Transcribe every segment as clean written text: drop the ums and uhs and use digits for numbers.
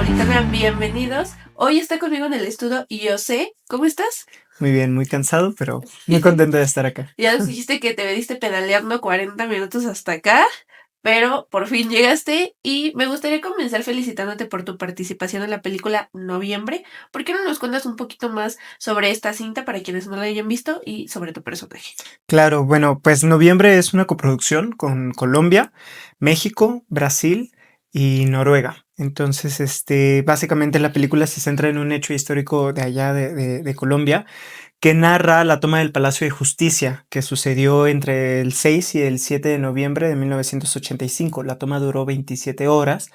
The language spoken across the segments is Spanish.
Metropolitana, bienvenidos. Hoy está conmigo en el estudio José. ¿Cómo estás? Muy bien, muy cansado, pero muy contento de estar acá. Ya nos dijiste que te veniste pedaleando 40 minutos hasta acá, pero por fin llegaste y me gustaría comenzar felicitándote por tu participación en la película Noviembre. ¿Por qué no nos cuentas un poquito más sobre esta cinta para quienes no la hayan visto y sobre tu personaje? Claro, bueno, pues Noviembre es una coproducción con Colombia, México, Brasil y Noruega. Entonces, básicamente la película se centra en un hecho histórico de allá de Colombia que narra la toma del Palacio de Justicia que sucedió entre el 6 y el 7 de noviembre de 1985. La toma duró 27 horas.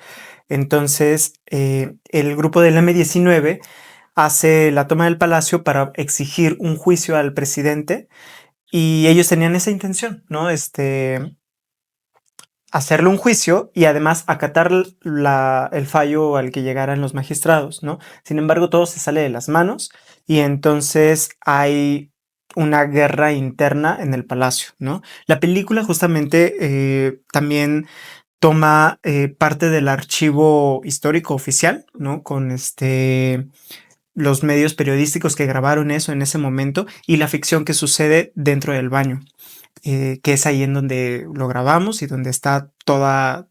Entonces, el grupo del M-19 hace la toma del palacio para exigir un juicio al presidente y ellos tenían esa intención, ¿no? Hacerle un juicio y además acatar el fallo al que llegaran los magistrados, ¿no? Sin embargo, todo se sale de las manos y entonces hay una guerra interna en el palacio, ¿no? La película justamente también toma parte del archivo histórico oficial, ¿no? Con los medios periodísticos que grabaron eso en ese momento y la ficción que sucede dentro del baño, que es ahí en donde lo grabamos y donde está toda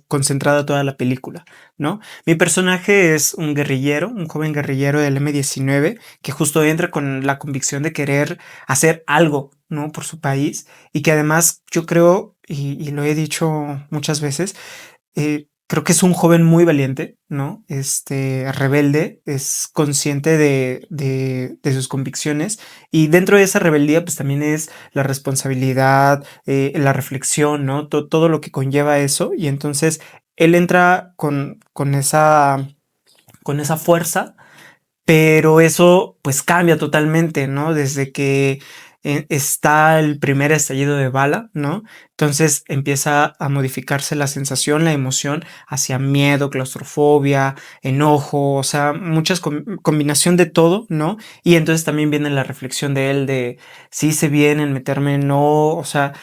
concentrada toda la película, ¿no? Mi personaje es un guerrillero, un joven guerrillero del M-19 que justo entra con la convicción de querer hacer algo, ¿no? Por su país y que además yo creo, y lo he dicho muchas veces, creo que es un joven muy valiente, ¿no? Rebelde, es consciente de sus convicciones y dentro de esa rebeldía pues también es la responsabilidad, la reflexión, ¿no? Todo lo que conlleva eso y entonces él entra con esa fuerza, pero eso pues cambia totalmente, ¿no? Desde que está el primer estallido de bala, ¿no? Entonces empieza a modificarse la sensación, la emoción hacia miedo, claustrofobia, enojo, o sea, muchas combinación de todo, ¿no? Y entonces también viene la reflexión de él de si hice bien en meterme, no, o sea,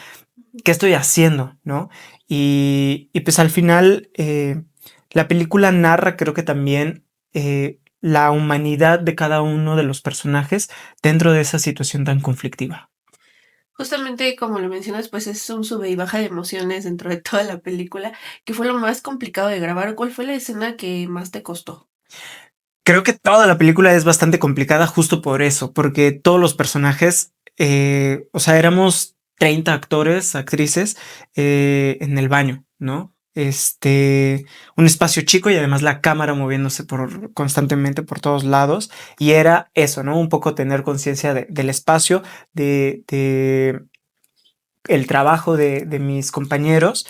¿qué estoy haciendo, no? Y pues al final la película narra, creo que también la humanidad de cada uno de los personajes dentro de esa situación tan conflictiva. Justamente como lo mencionas, pues es un sube y baja de emociones dentro de toda la película. ¿Qué fue lo más complicado de grabar o cuál fue la escena que más te costó? Creo que toda la película es bastante complicada justo por eso, porque todos los personajes, o sea, éramos 30 actores, actrices en el baño, ¿no? Un espacio chico y además la cámara moviéndose constantemente por todos lados. Y era eso, ¿no? Un poco tener conciencia del espacio, de el trabajo de mis compañeros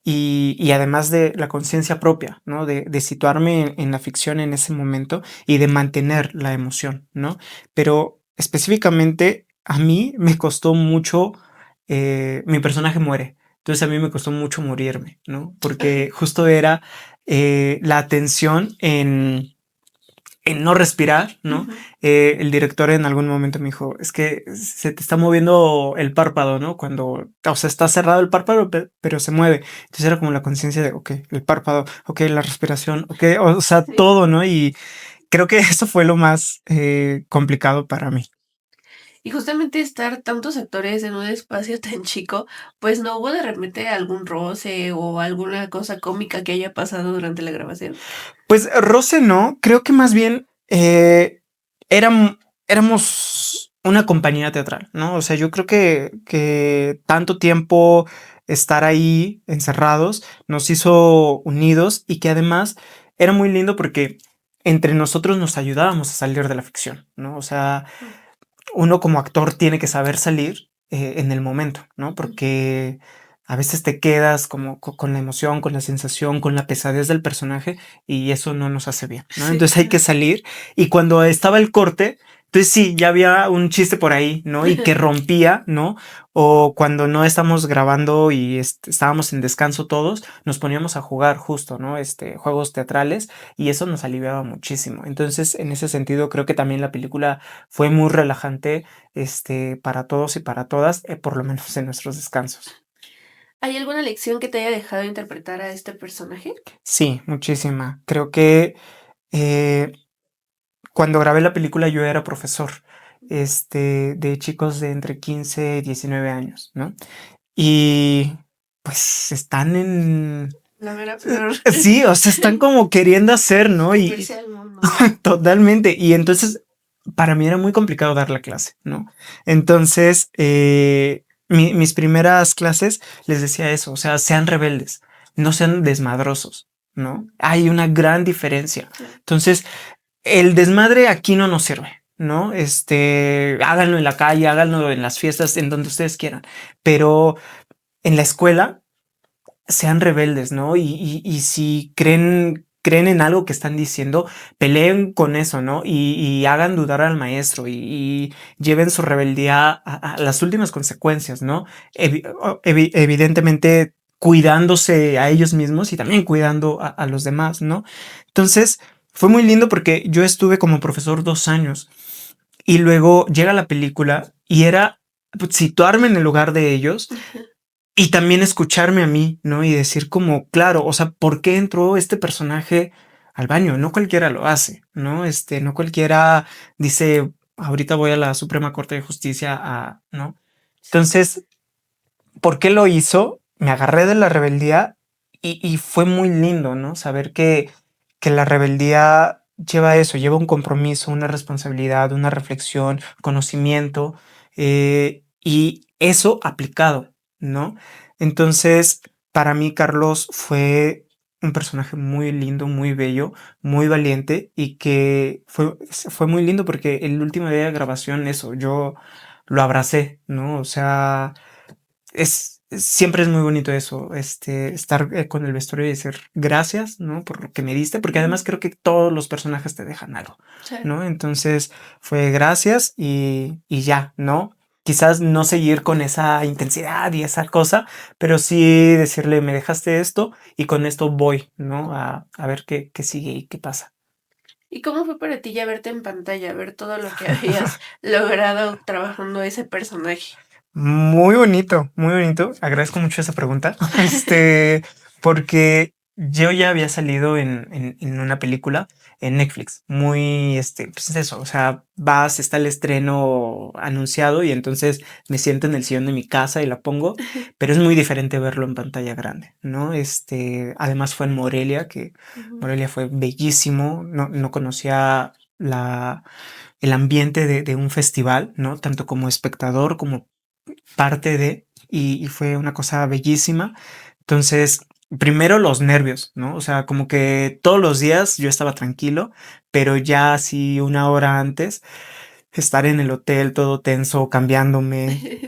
y además de la conciencia propia, ¿no? De situarme en la ficción en ese momento y de mantener la emoción, ¿no? Pero específicamente a mí me costó mucho, mi personaje muere, entonces a mí me costó mucho morirme, ¿no? Porque justo era la atención en no respirar, ¿no? Ujú. El director en algún momento me dijo, es que se te está moviendo el párpado, ¿no? Cuando, o sea, está cerrado el párpado, pero se mueve. Entonces era como la conciencia de, ok, el párpado, ok, la respiración, ok, o sea, Sí. todo, ¿no? Y creo que eso fue lo más complicado para mí. Y justamente estar tantos actores en un espacio tan chico, pues no hubo de repente algún roce o alguna cosa cómica que haya pasado durante la grabación. Pues roce no, creo que más bien éramos una compañía teatral, ¿no? O sea, yo creo que tanto tiempo estar ahí encerrados nos hizo unidos y que además era muy lindo porque entre nosotros nos ayudábamos a salir de la ficción, ¿no? O sea, uno como actor tiene que saber salir en el momento, ¿no? Porque a veces te quedas como con la emoción, con la sensación, con la pesadez del personaje y eso no nos hace bien, ¿no? Sí, Entonces hay que claro. salir y cuando estaba el corte, entonces sí, ya había un chiste por ahí, ¿no? Y que rompía, ¿no? O cuando no estamos grabando y estábamos en descanso todos, nos poníamos a jugar justo, ¿no? Juegos teatrales y eso nos aliviaba muchísimo. Entonces, en ese sentido, creo que también la película fue muy relajante, para todos y para todas, por lo menos en nuestros descansos. ¿Hay alguna lección que te haya dejado interpretar a este personaje? Sí, muchísima. Creo que eh, cuando grabé la película yo era profesor, de chicos de entre 15 y 19 años, ¿no? Y pues están en... La mera peor. Sí, o sea, están como queriendo hacer, ¿no? Y Irse al mundo. totalmente. Y entonces, para mí era muy complicado dar la clase, ¿no? Entonces, mis primeras clases les decía eso, o sea, sean rebeldes, no sean desmadrosos, ¿no? Hay una gran diferencia. Claro. Entonces, el desmadre aquí no nos sirve, ¿no? Háganlo en la calle, háganlo en las fiestas, en donde ustedes quieran, pero en la escuela sean rebeldes, ¿no? Y si creen en algo que están diciendo, peleen con eso, ¿no? Y hagan dudar al maestro y lleven su rebeldía a las últimas consecuencias, ¿no? Evidentemente cuidándose a ellos mismos y también cuidando a los demás, ¿no? Entonces, fue muy lindo porque yo estuve como profesor 2 años y luego llega la película y era pues, situarme en el lugar de ellos y también escucharme a mí, ¿no? Y decir como, claro, o sea, ¿por qué entró este personaje al baño? No cualquiera lo hace, ¿no? No cualquiera dice, ahorita voy a la Suprema Corte de Justicia ¿no? Entonces, ¿por qué lo hizo? Me agarré de la rebeldía y fue muy lindo, ¿no? Saber que la rebeldía lleva eso, lleva un compromiso, una responsabilidad, una reflexión, conocimiento, y eso aplicado, ¿no? Entonces, para mí, Carlos fue un personaje muy lindo, muy bello, muy valiente y que fue muy lindo porque el último día de grabación, eso, yo lo abracé, ¿no? O sea, siempre es muy bonito eso, estar con el vestuario y decir gracias, ¿no? Por lo que me diste, porque además creo que todos los personajes te dejan algo, Sí. ¿no? Entonces fue gracias y ya, ¿no? Quizás no seguir con esa intensidad y esa cosa, pero sí decirle, me dejaste esto y con esto voy, ¿no? A ver qué sigue y qué pasa. ¿Y cómo fue para ti ya verte en pantalla, ver todo lo que habías logrado trabajando ese personaje? Muy bonito, muy bonito. Agradezco mucho esa pregunta. Porque yo ya había salido en una película en Netflix. Muy, pues es eso. O sea, está el estreno anunciado y entonces me siento en el sillón de mi casa y la pongo, pero es muy diferente verlo en pantalla grande, ¿no? Además fue en Morelia, que Ujú. Morelia fue bellísimo. No conocía el ambiente de un festival, ¿no? Tanto como espectador como parte de, y fue una cosa bellísima. Entonces, primero los nervios, ¿no? O sea, como que todos los días yo estaba tranquilo, pero ya así una hora antes, estar en el hotel todo tenso, cambiándome,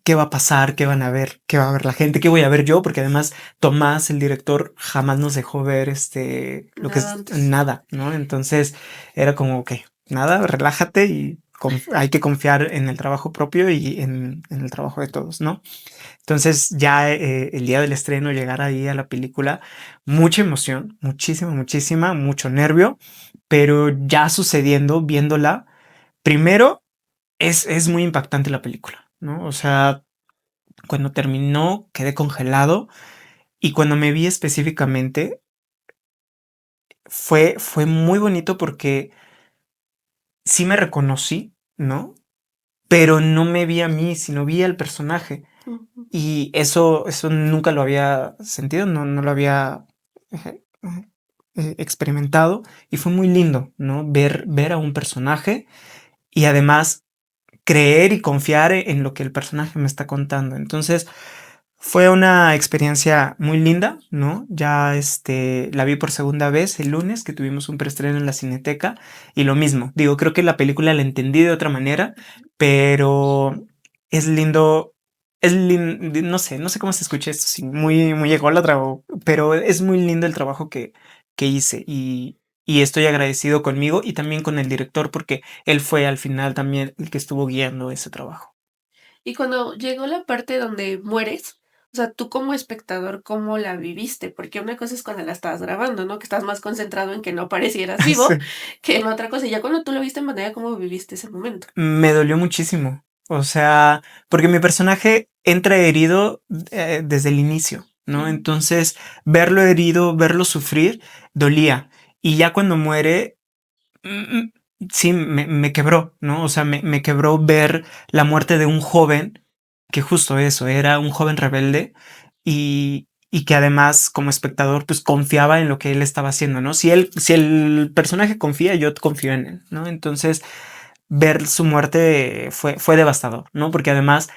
qué va a pasar, qué van a ver, qué va a ver la gente, qué voy a ver yo, porque además Tomás, el director, jamás nos dejó ver lo que Nada es antes. nada, ¿no? Entonces era como que nada, relájate y hay que confiar en el trabajo propio y en el trabajo de todos, ¿no? Entonces ya el día del estreno, llegar ahí a la película, mucha emoción, muchísima, muchísima, mucho nervio, pero ya sucediendo, viéndola, primero es muy impactante la película, ¿no? O sea, cuando terminó quedé congelado y cuando me vi específicamente fue muy bonito porque sí me reconocí, ¿no? Pero no me vi a mí, sino vi al personaje. Ujú. Y eso nunca lo había sentido, no lo había eh, experimentado. Y fue muy lindo, ¿no? Ver a un personaje y además creer y confiar en lo que el personaje me está contando. Entonces, fue una experiencia muy linda, ¿no? Ya la vi por segunda vez el lunes que tuvimos un preestreno en la Cineteca y lo mismo. Digo, creo que la película la entendí de otra manera, pero es lindo, no sé cómo se escucha esto, sí, muy, muy ególatra, pero es muy lindo el trabajo que hice y estoy agradecido conmigo y también con el director porque él fue al final también el que estuvo guiando ese trabajo. Y cuando llegó la parte donde mueres, o sea, tú como espectador, ¿cómo la viviste? Porque una cosa es cuando la estabas grabando, ¿no? Que estás más concentrado en que no parecieras vivo Sí. que en otra cosa. Y ya cuando tú lo viste en pantalla, ¿cómo viviste ese momento? Me dolió muchísimo. O sea, porque mi personaje entra herido desde el inicio, ¿no? Ujú. Entonces, verlo herido, verlo sufrir, dolía. Y ya cuando muere, mm, sí, me quebró, ¿no? O sea, me quebró ver la muerte de un joven, que justo eso, era un joven rebelde y que además como espectador pues confiaba en lo que él estaba haciendo, ¿no? Si el personaje confía, yo confío en él, ¿no? Entonces ver su muerte fue devastador, ¿no? Porque además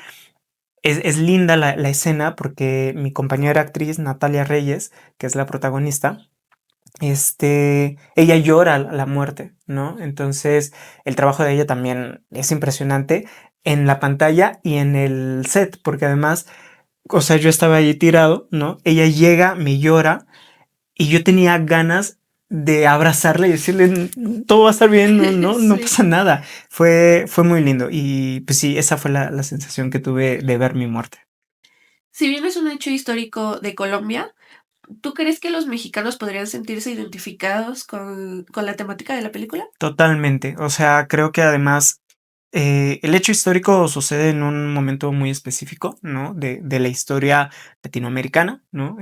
es linda la escena porque mi compañera actriz Natalia Reyes, que es la protagonista, ella llora la muerte, ¿no? Entonces, el trabajo de ella también es impresionante en la pantalla y en el set, porque además, o sea, yo estaba allí tirado, ¿no? Ella llega, me llora y yo tenía ganas de abrazarla y decirle, todo va a estar bien, no Sí. pasa nada. Fue muy lindo y pues sí, esa fue la sensación que tuve de ver mi muerte. Si bien es un hecho histórico de Colombia, ¿tú crees que los mexicanos podrían sentirse identificados con la temática de la película? Totalmente. O sea, creo que además el hecho histórico sucede en un momento muy específico, ¿no? De la historia latinoamericana, ¿no?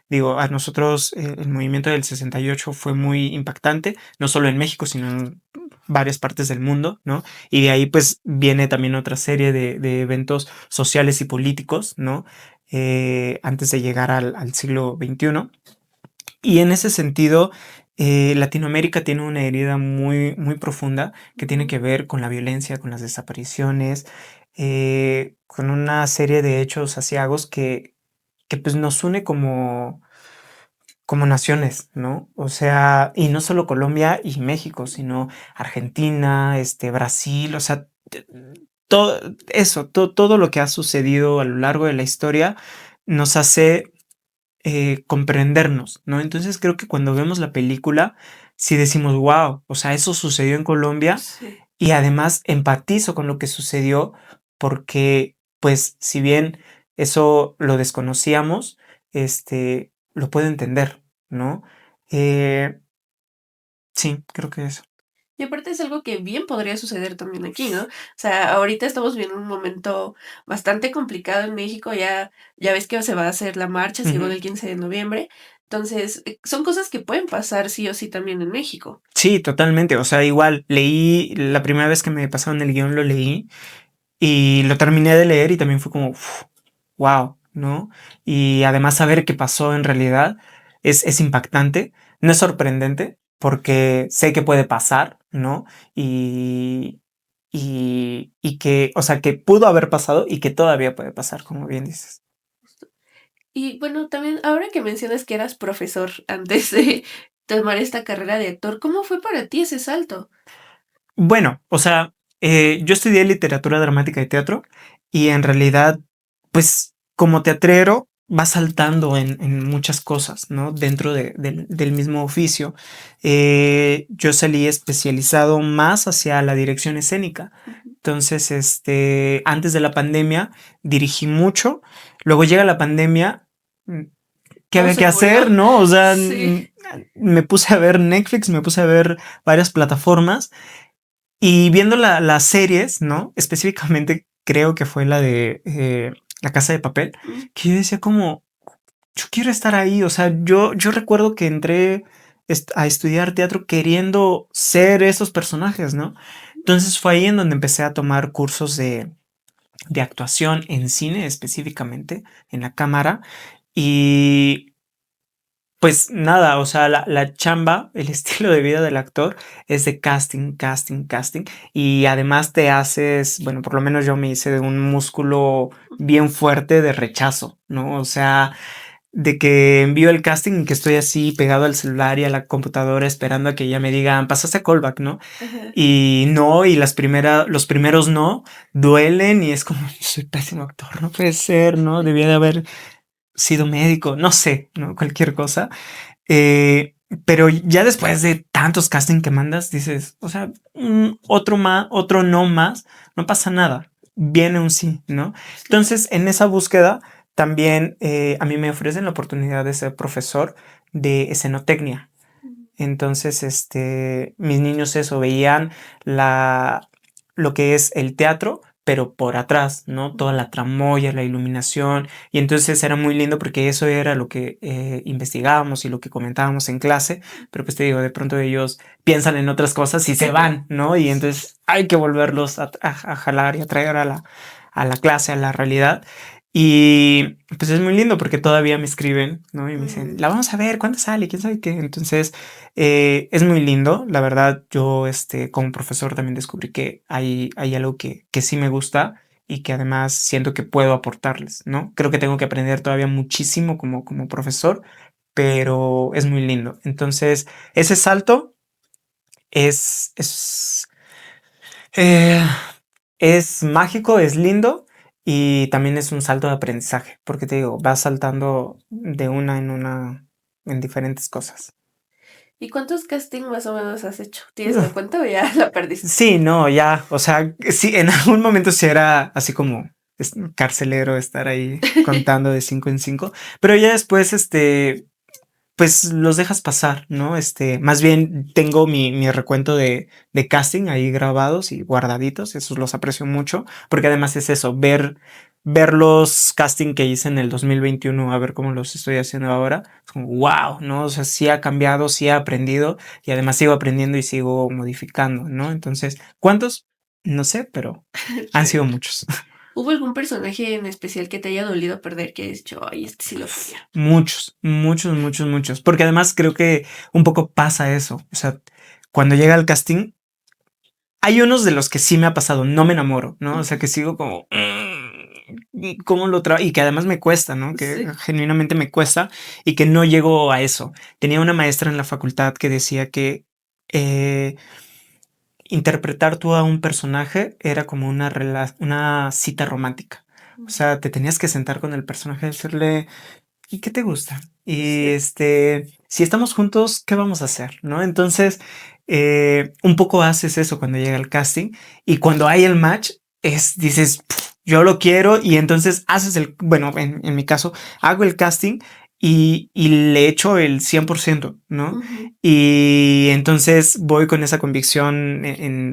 Digo, a nosotros el movimiento del 68 fue muy impactante, no solo en México, sino en varias partes del mundo, ¿no? Y de ahí pues viene también otra serie de eventos sociales y políticos, ¿no? Antes de llegar al siglo XXI. Y en ese sentido, Latinoamérica tiene una herida muy, muy profunda que tiene Ujú. que ver con la violencia, con las desapariciones, con una serie de hechos asiagos que pues nos une como naciones, ¿no? O sea, y no solo Colombia y México, sino Argentina, Brasil, o sea, todo eso, todo lo que ha sucedido a lo largo de la historia nos hace comprendernos, ¿no? Entonces creo que cuando vemos la película, sí decimos, wow, o sea, eso sucedió en Colombia Sí. y además empatizo con lo que sucedió porque, pues, si bien eso lo desconocíamos, lo puedo entender, ¿no? Eh, sí, creo que eso. Y aparte es algo que bien podría suceder también aquí, ¿no? O sea, ahorita estamos viviendo un momento bastante complicado en México, ya ves que se va a hacer la marcha, según Ujú. el 15 de noviembre. Entonces, son cosas que pueden pasar sí o sí también en México. Sí, totalmente. O sea, igual leí, la primera vez que me pasaron el guión lo leí y lo terminé de leer y también fue como, wow, ¿no? Y además saber qué pasó en realidad es impactante, no es sorprendente, porque sé que puede pasar, ¿no? Y que, o sea, que pudo haber pasado y que todavía puede pasar, como bien dices. Y bueno, también ahora que mencionas que eras profesor antes de tomar esta carrera de actor, ¿cómo fue para ti ese salto? Bueno, o sea, yo estudié literatura dramática y teatro y en realidad, pues como teatrero vas saltando en muchas cosas, ¿no? Dentro del mismo oficio. Yo salí especializado más hacia la dirección escénica. Ujú. Entonces, antes de la pandemia dirigí mucho. Luego llega la pandemia. mm, ¿Qué Todo había se que murió. hacer? ¿No? O sea, Sí. me puse a ver Netflix, me puse a ver varias plataformas y viendo las series, ¿no? Específicamente creo que fue la de La Casa de Papel, Mm. que yo decía como, yo quiero estar ahí, o sea, yo recuerdo que entré a estudiar teatro queriendo ser esos personajes, ¿no? Entonces fue ahí en donde empecé a tomar cursos de actuación en cine específicamente, en la cámara, y pues nada, o sea, la chamba, el estilo de vida del actor es de casting, casting, casting. Y además te haces, bueno, por lo menos yo me hice de un músculo bien fuerte de rechazo, ¿no? O sea, de que envío el casting y que estoy así pegado al celular y a la computadora esperando a que ya me digan, pasaste a callback, ¿no? Ajá. Y no, y los primeros no, duelen y es como, soy pésimo actor, no puede ser, ¿no? Debía de haber sido médico, no sé, ¿no? Cualquier cosa. Eh, pero ya después de tantos casting que mandas, dices, o sea, otro más, otro no más, no pasa nada. Viene un sí, ¿no? Claro. Entonces, en esa búsqueda, también a mí me ofrecen la oportunidad de ser profesor de escenotecnia. Mm. Entonces, mis niños eso, veían la, lo que es el teatro, pero por atrás, ¿no? Toda la tramoya, la iluminación, y entonces era muy lindo porque eso era lo que investigábamos y lo que comentábamos en clase, pero pues te digo, de pronto ellos piensan en otras cosas y se van, ¿no? Y entonces hay que volverlos a jalar y a traer a la clase, a la realidad. Y pues es muy lindo porque todavía me escriben, ¿no? Y me dicen, la vamos a ver, ¿cuándo sale? ¿Quién sabe qué? Entonces, es muy lindo. La verdad, yo, como profesor también descubrí que hay algo que sí me gusta y que además siento que puedo aportarles, ¿no? Creo que tengo que aprender todavía muchísimo como profesor, pero es muy lindo. Entonces, ese salto es, eh, es mágico, es lindo y también es un salto de aprendizaje, porque te digo, vas saltando de una en diferentes cosas. ¿Y cuántos castings más o menos has hecho? ¿Tienes la cuenta o ya la perdiste? Sí, no, ya, o sea, sí, en algún momento sí era así como carcelero estar ahí contando de 5 en 5, pero ya después, pues los dejas pasar, ¿no? Más bien tengo mi recuento de casting ahí grabados y guardaditos, esos los aprecio mucho, porque además es eso, ver los casting que hice en el 2021, a ver cómo los estoy haciendo ahora, es como, wow, ¿no? O sea, sí ha cambiado, sí ha aprendido y además sigo aprendiendo y sigo modificando, ¿no? Entonces, ¿cuántos? No sé, pero han sido muchos. ¿Hubo algún personaje en especial que te haya dolido perder que has dicho, ay, este sí lo quería? Muchos, muchos, muchos, muchos. Porque además creo que un poco pasa eso. O sea, cuando llega el casting, hay unos de los que sí me ha pasado, no me enamoro, ¿no? O sea, que sigo como, ¿cómo lo trabajo? Y que además me cuesta, ¿no? Que Sí. genuinamente me cuesta y que no llego a eso. Tenía una maestra en la facultad que decía que eh, interpretar tú a un personaje era como una cita romántica. O sea, te tenías que sentar con el personaje y decirle, ¿y qué te gusta? Y Sí. si estamos juntos, ¿qué vamos a hacer? ¿No? Entonces, un poco haces eso cuando llega el casting y cuando hay el match, dices, yo lo quiero y entonces haces bueno, en mi caso, hago el casting y le echo el 100%, ¿no? Ujú. Y entonces voy con esa convicción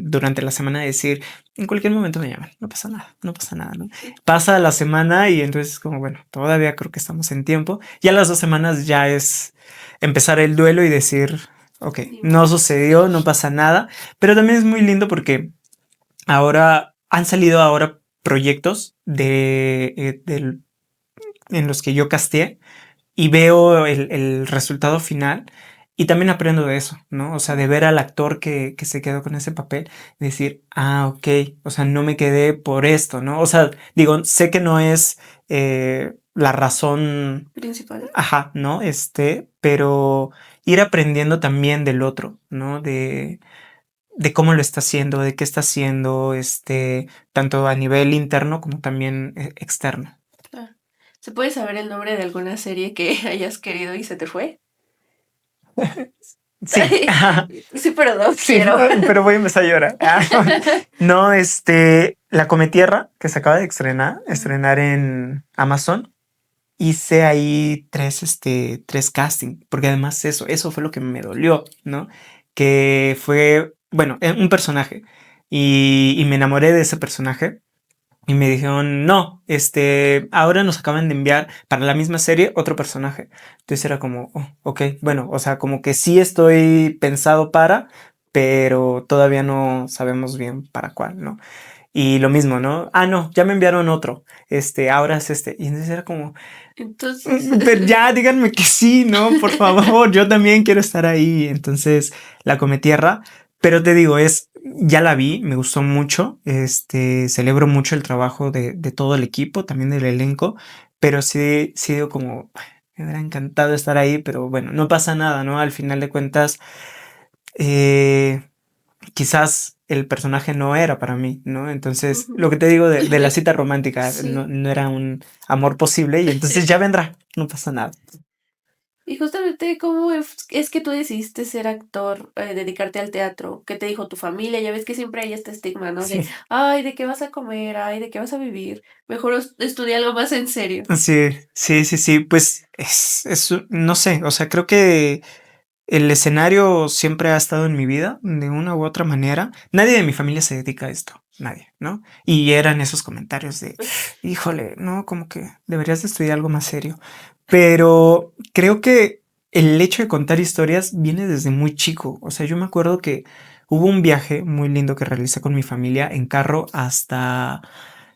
durante la semana de decir, en cualquier momento me llaman, no pasa nada, no pasa nada, ¿no? Sí. Pasa la semana y entonces como, bueno, todavía creo que estamos en tiempo. Ya las 2 semanas ya es empezar el duelo y decir, ok, Ni no modo. sucedió, no pasa nada, pero también es muy lindo porque ahora han salido ahora proyectos en los que yo casteé y veo el resultado final y también aprendo de eso, ¿no? O sea, de ver al actor que se quedó con ese papel, decir, ok, o sea, no me quedé por esto, ¿no? O sea, digo, sé que no es la razón, ¿Principal? ajá, ¿no? Pero ir aprendiendo también del otro, ¿no? De cómo lo está haciendo, de qué está haciendo, tanto a nivel interno como también externo. Claro. ¿Se puede saber el nombre de alguna serie que hayas querido y se te fue? Sí, Sí, pero no sí, quiero. pero voy a empezar a llorar. No, La Cometierra, que se acaba de estrenar en Amazon, hice ahí tres casting, porque además eso fue lo que me dolió, ¿no? Que fue, bueno, un personaje, y me enamoré de ese personaje. Y me dijeron, no, ahora nos acaban de enviar para la misma serie otro personaje. Entonces era como, oh, ok, bueno, o sea, como que sí estoy pensado pero todavía no sabemos bien para cuál, ¿no? Y lo mismo, ¿no? Ah, no, ya me enviaron otro, ahora es este. Y entonces era como, Entonces, pero ya díganme que sí, ¿no? Por favor, yo también quiero estar ahí. Entonces la Cometierra, pero te digo, ya la vi, me gustó mucho, celebro mucho el trabajo de todo el equipo, también del elenco, pero sí digo como, me hubiera encantado estar ahí, pero bueno, no pasa nada, ¿no? Al final de cuentas, eh, quizás el personaje no era para mí, ¿no? Entonces, ujú. lo que te digo de la cita romántica Sí. no era un amor posible y entonces ya vendrá, no pasa nada. Y justamente, ¿cómo es que tú decidiste ser actor, dedicarte al teatro? ¿Qué te dijo tu familia? Ya ves que siempre hay este estigma, ¿no? De, Sí, ay, ¿de qué vas a comer? Ay, ¿de qué vas a vivir? Mejor estudia algo más en serio. sí, sí, sí, sí, pues no sé, o sea, creo que el escenario siempre ha estado en mi vida de una u otra manera. Nadie de mi familia se dedica a esto. nadie, ¿no? Y eran esos comentarios de, híjole, no, como que deberías de estudiar algo más serio. Pero creo que el hecho de contar historias viene desde muy chico. O sea, yo me acuerdo que hubo un viaje muy lindo que realicé con mi familia en carro hasta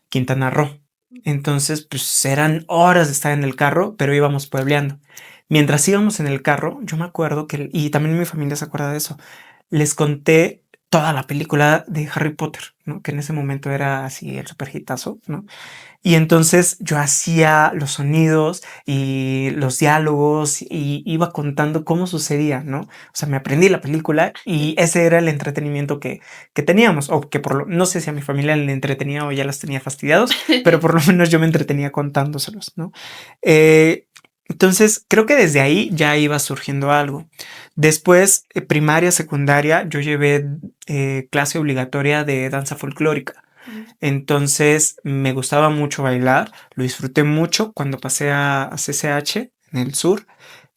Quintana Roo. Entonces, pues eran horas de estar en el carro, pero íbamos puebleando. Mientras íbamos en el carro, yo me acuerdo que, y también mi familia se acuerda de eso, les conté toda la película de Harry Potter, ¿no? Que en ese momento era así el super hitazo, ¿no? Y entonces yo hacía los sonidos y los diálogos y iba contando cómo sucedía, ¿no? O sea, me aprendí la película y ese era el entretenimiento que teníamos, o que por lo, no sé si a mi familia le entretenía o ya las tenía fastidiados, pero por lo menos yo me entretenía contándoselos, ¿no? Entonces, creo que desde ahí ya iba surgiendo algo. Después, primaria, secundaria, yo llevé clase obligatoria de danza folclórica. Entonces me gustaba mucho bailar, lo disfruté mucho cuando pasé a CCH en el sur.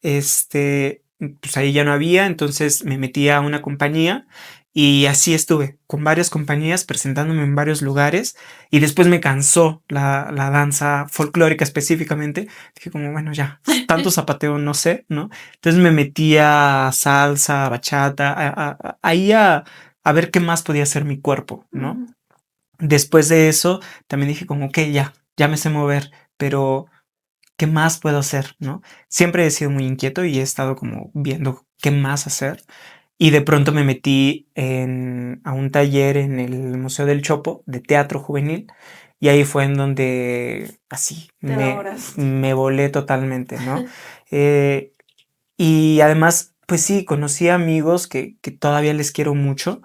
Pues ahí ya no había, entonces me metí a una compañía y así estuve con varias compañías presentándome en varios lugares y después me cansó la danza folclórica específicamente. Dije como, bueno, ya, tanto zapateo no sé, ¿no? Entonces me metí a salsa, bachata, ahí a ver qué más podía hacer mi cuerpo, ¿no? Después de eso, también dije como, ok, ya me sé mover, pero ¿qué más puedo hacer? ¿No? Siempre he sido muy inquieto y he estado como viendo qué más hacer. Y de pronto me metí a un taller en el Museo del Chopo de teatro juvenil. Y ahí fue en donde así me volé totalmente, ¿no? Eh, y además, pues sí, conocí amigos que todavía les quiero mucho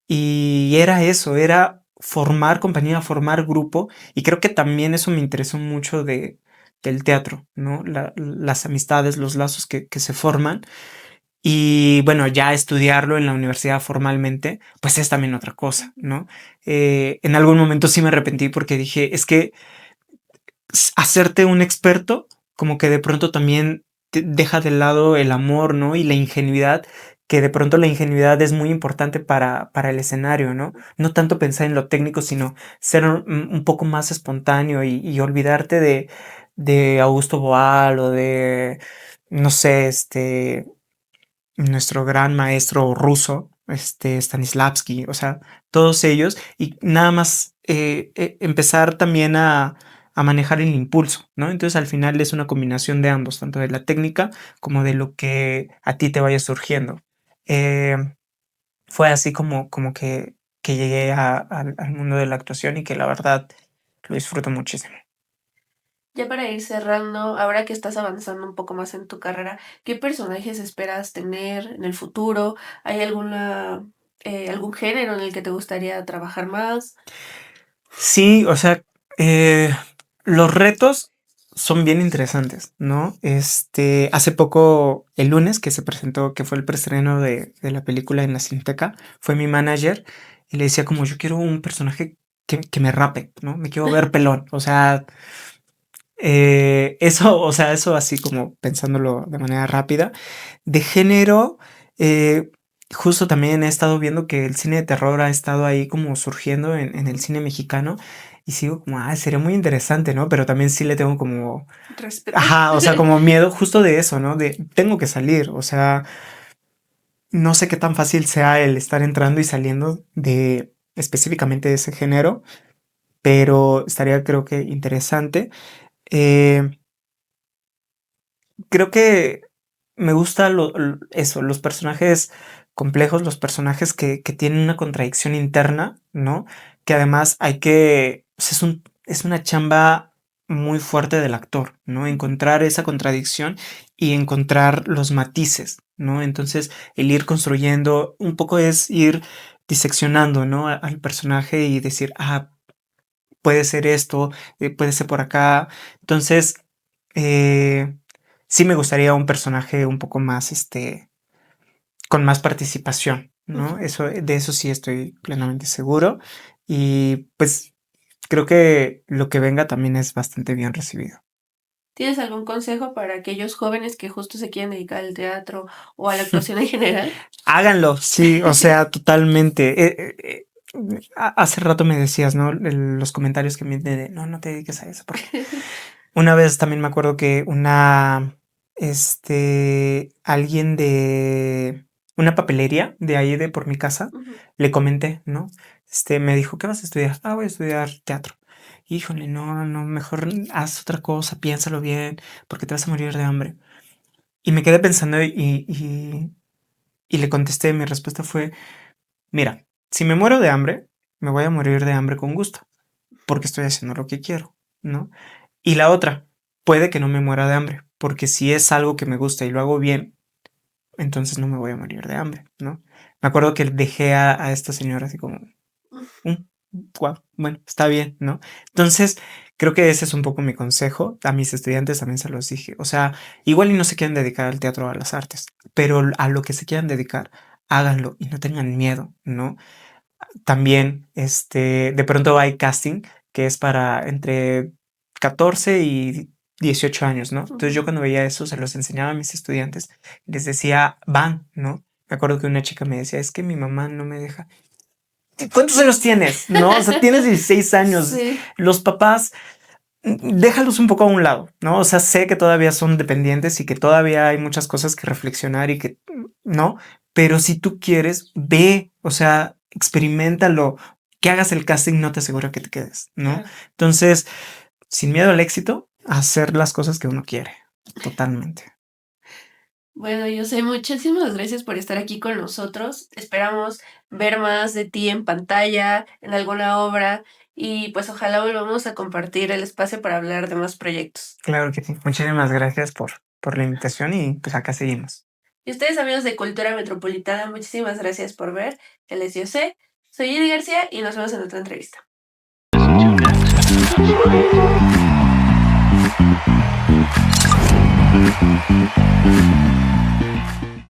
y era eso, era formar compañía, formar grupo. Y creo que también eso me interesó mucho del teatro, ¿no? Las amistades, los lazos que se forman. Y bueno, ya estudiarlo en la universidad formalmente, pues es también otra cosa, ¿no? En algún momento sí me arrepentí porque dije, es que hacerte un experto, como que de pronto también te deja de lado el amor, ¿no? Y la ingenuidad, que de pronto la ingenuidad es muy importante para el escenario, ¿no? No tanto pensar en lo técnico, sino ser un poco más espontáneo y olvidarte de Augusto Boal o de, no sé, nuestro gran maestro ruso, Stanislavski, o sea, todos ellos, y nada más empezar también a manejar el impulso, ¿no? Entonces al final es una combinación de ambos, tanto de la técnica como de lo que a ti te vaya surgiendo. Eh, Fue así que llegué al mundo de la actuación y que la verdad lo disfruto muchísimo. Ya para ir cerrando, ahora que estás avanzando un poco más en tu carrera, ¿qué personajes esperas tener en el futuro? ¿Hay algún género en el que te gustaría trabajar más? Sí, o sea, los retos son bien interesantes, ¿no? Hace poco, el lunes que se presentó, que fue el preestreno de la película en la Cineteca, fue mi manager y le decía como yo quiero un personaje que me rape, ¿no? Me quiero ver pelón, o sea, eso así como pensándolo de manera rápida. De género, eh, justo también he estado viendo que el cine de terror ha estado ahí como surgiendo en el cine mexicano y sigo como, sería muy interesante, ¿no? Pero también sí le tengo como, Respeto. ajá, o sea, como miedo justo de eso, ¿no? De tengo que salir, o sea, no sé qué tan fácil sea el estar entrando y saliendo de específicamente de ese género, pero estaría creo que interesante. Eh, Creo que me gusta eso, los personajes complejos, los personajes que tienen una contradicción interna, ¿no? Que además pues es una chamba muy fuerte del actor, ¿no? Encontrar esa contradicción y encontrar los matices, ¿no? Entonces, el ir construyendo un poco es ir diseccionando, ¿no? Al personaje y decir, puede ser esto, puede ser por acá. Entonces, eh, sí me gustaría un personaje un poco más, con más participación, ¿no? Ujú. De eso sí estoy plenamente seguro. Y pues creo que lo que venga también es bastante bien recibido. ¿Tienes algún consejo para aquellos jóvenes que justo se quieren dedicar al teatro o a la actuación en general? Háganlo, sí, o sea, totalmente. Hace rato me decías, ¿no? Los comentarios que me de no, no te dediques a eso. Porque una vez también me acuerdo que alguien de una papelería de ahí de por mi casa, le comenté, ¿no? Me dijo, ¿qué vas a estudiar? Ah, voy a estudiar teatro. Híjole, no, no, mejor haz otra cosa, piénsalo bien, porque te vas a morir de hambre. Y me quedé pensando y le contesté, mi respuesta fue, mira, si me muero de hambre, me voy a morir de hambre con gusto, porque estoy haciendo lo que quiero, ¿no? Y la otra, puede que no me muera de hambre, porque si es algo que me gusta y lo hago bien, entonces no me voy a morir de hambre, ¿no? Me acuerdo que dejé a esta señora así como, wow, bueno, está bien, ¿no? Entonces, creo que ese es un poco mi consejo. A mis estudiantes también se los dije. O sea, igual y no se quieren dedicar al teatro o a las artes, pero a lo que se quieran dedicar, háganlo y no tengan miedo, ¿no? También, de pronto hay casting que es para entre 14 y 18 años, ¿no? Entonces yo cuando veía eso se los enseñaba a mis estudiantes, les decía, van, ¿no? Me acuerdo que una chica me decía, es que mi mamá no me deja. ¿Cuántos años tienes? No, o sea, tienes 16 años. Sí. Los papás, déjalos un poco a un lado, ¿no? O sea, sé que todavía son dependientes y que todavía hay muchas cosas que reflexionar y que, ¿no? Pero si tú quieres, ve, o sea, experimentalo. Que hagas el casting no te asegura que te quedes, ¿no? Claro. Entonces, sin miedo al éxito, hacer las cosas que uno quiere. Totalmente. Bueno, José, muchísimas gracias por estar aquí con nosotros. Esperamos ver más de ti en pantalla, en alguna obra, y pues ojalá volvamos a compartir el espacio para hablar de más proyectos. Claro que sí. Muchísimas gracias por la invitación y pues acá seguimos. Y ustedes, amigos de Cultura Metropolitana, muchísimas gracias por ver. Él es José, soy Jenny García y nos vemos en otra entrevista.